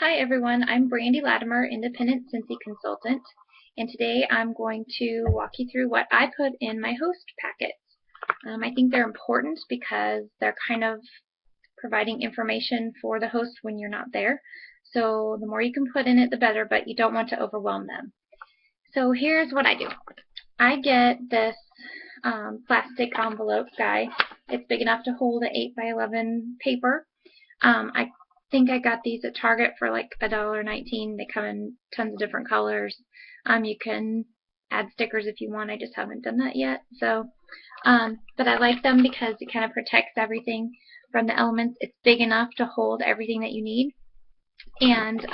Hi everyone, I'm Brandy Latimer, Independent Scentsy Consultant, and today I'm going to walk you through what I put in my host packets. I think they're important because they're kind of providing information for the host when you're not there. So the more you can put in it, the better, but you don't want to overwhelm them. So here's what I do. I get this plastic envelope guy. It's big enough to hold an 8 by 11 paper. I think I got these at Target for like $1.19. They come in tons of different colors. You can add stickers if you want. I just haven't done that yet. So, but I like them because it kind of protects everything from the elements. It's big enough to hold everything that you need, and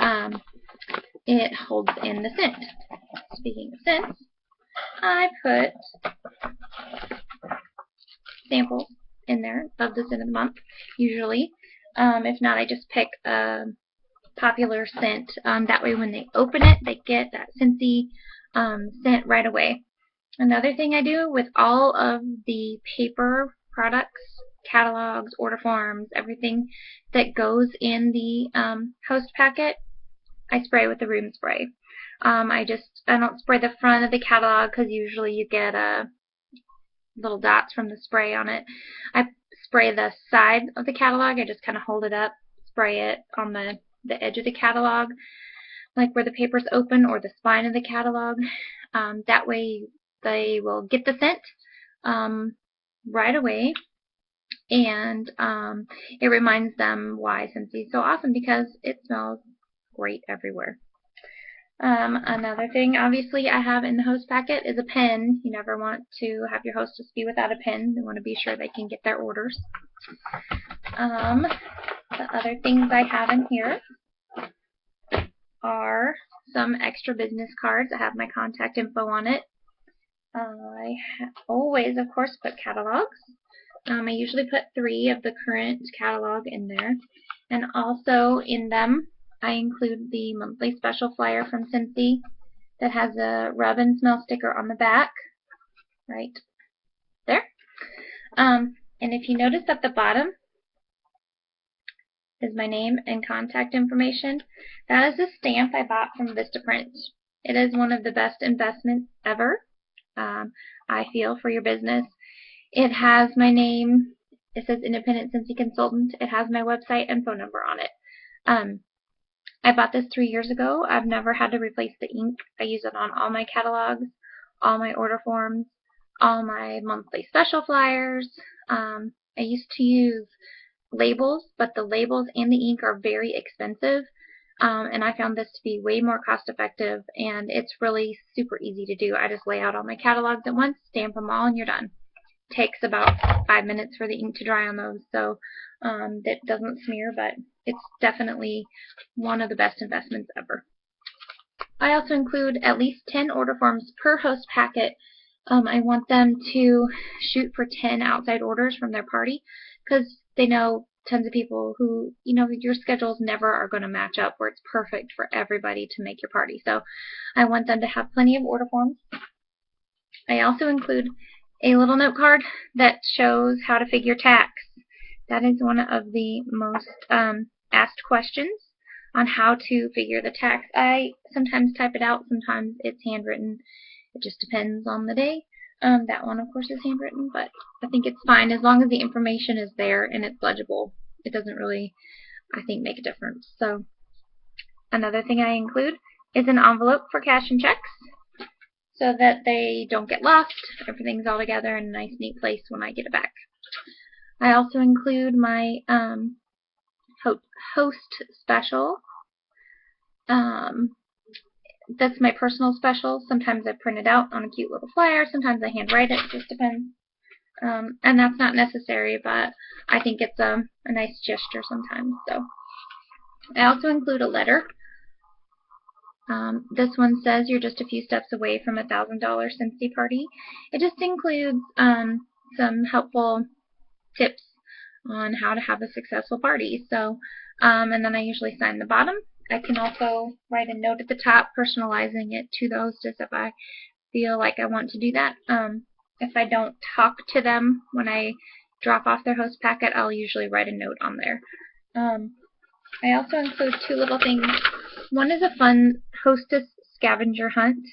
it holds in the scent. Speaking of scents, I put samples in there of the scent of the month, usually. If not, I just pick a popular scent. That way when they open it, they get that Scentsy scent right away. Another thing I do with all of the paper products, catalogs, order forms, everything that goes in the host packet, I spray with the room spray. I don't spray the front of the catalog because usually you get little dots from the spray on it. I spray the side of the catalog. I just kind of hold it up, spray it on the edge of the catalog, like where the paper's open, or the spine of the catalog. That way they will get the scent right away, and it reminds them why Scentsy is so awesome, because it smells great everywhere. Another thing, obviously, I have in the host packet is a pen. You never want to have your hostess be without a pen. You want to be sure they can get their orders. The other things I have in here are some extra business cards. I have my contact info on it. I always, of course, put catalogs. I usually put 3 of the current catalog in there. And also in them, I include the monthly special flyer from Scentsy that has a rub and smell sticker on the back, right there. And if you notice at the bottom is my name and contact information. That is a stamp I bought from Vistaprint. It is one of the best investments ever, I feel, for your business. It has my name. It says Independent Scentsy Consultant. It has my website and phone number on it. I bought this 3 years ago. I've never had to replace the ink. I use it on all my catalogs, all my order forms, all my monthly special flyers. I used to use labels, but the labels and the ink are very expensive, and I found this to be way more cost effective, and it's really super easy to do. I just lay out all my catalogs at once, stamp them all, and you're done. It takes about 5 minutes for the ink to dry on those, so that doesn't smear, but it's definitely one of the best investments ever. I also include at least 10 order forms per host packet. I want them to shoot for 10 outside orders from their party, because they know tons of people who, your schedules never are going to match up where it's perfect for everybody to make your party. So I want them to have plenty of order forms. I also include a little note card that shows how to figure tax. That is one of the most asked questions, on how to figure the tax. I sometimes type it out, sometimes it's handwritten. It just depends on the day. That one, of course, is handwritten, but I think it's fine as long as the information is there and it's legible. It doesn't really, I think, make a difference. So another thing I include is an envelope for cash and checks, so that they don't get lost. Everything's all together in a nice, neat place when I get it back. I also include my host special. That's my personal special. Sometimes I print it out on a cute little flyer. Sometimes I handwrite it. It just depends. And that's not necessary, but I think it's a nice gesture sometimes. So I also include a letter. This one says you're just a few steps away from a $1,000 Scentsy party. It just includes some helpful tips on how to have a successful party. So, and then I usually sign the bottom. I can also write a note at the top, personalizing it to the hostess if I feel like I want to do that. If I don't talk to them when I drop off their host packet, I'll usually write a note on there. I also include two little things. One is a fun hostess scavenger hunt.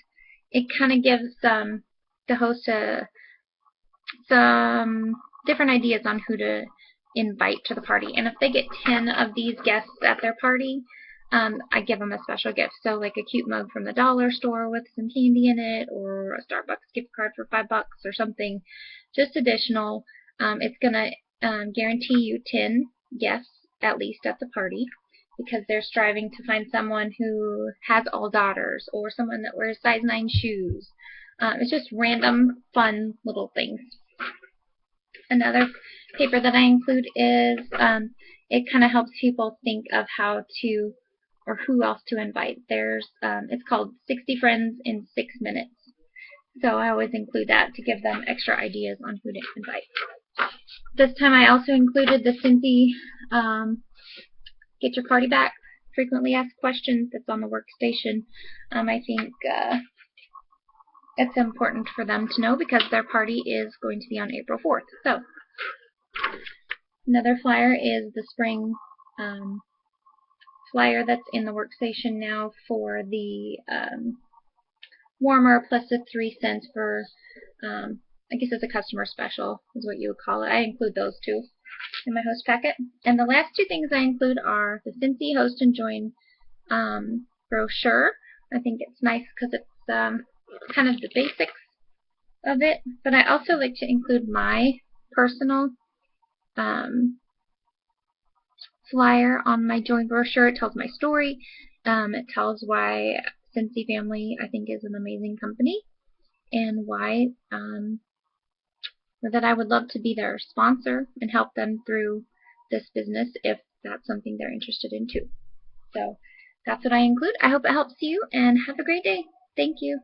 It kind of gives the host some different ideas on who to invite to the party. And if they get 10 of these guests at their party, I give them a special gift. So like a cute mug from the dollar store with some candy in it, or a Starbucks gift card for $5 or something just additional. It's going to guarantee you 10 guests at least at the party, because they're striving to find someone who has all daughters or someone that wears size 9 shoes. It's just random, fun little things. Another paper that I include is it kind of helps people think of how to or who else to invite. It's called 60 Friends in 6 Minutes. So I always include that to give them extra ideas on who to invite. This time I also included the Scentsy Get Your Party Back frequently asked questions that's on the workstation. I think it's important for them to know because their party is going to be on April 4th. So another flyer is the spring flyer that's in the workstation now for the warmer plus the 3 cents for, I guess it's a customer special is what you would call it. I include those two in my host packet. And the last two things I include are the Scentsy Host and Join brochure. I think it's nice because it's kind of the basics of it, but I also like to include my personal flyer on my Join brochure. It tells my story. It tells why Scentsy Family I think is an amazing company, and why that I would love to be their sponsor and help them through this business if that's something they're interested in too. So that's what I include. I hope it helps you, and have a great day. Thank you.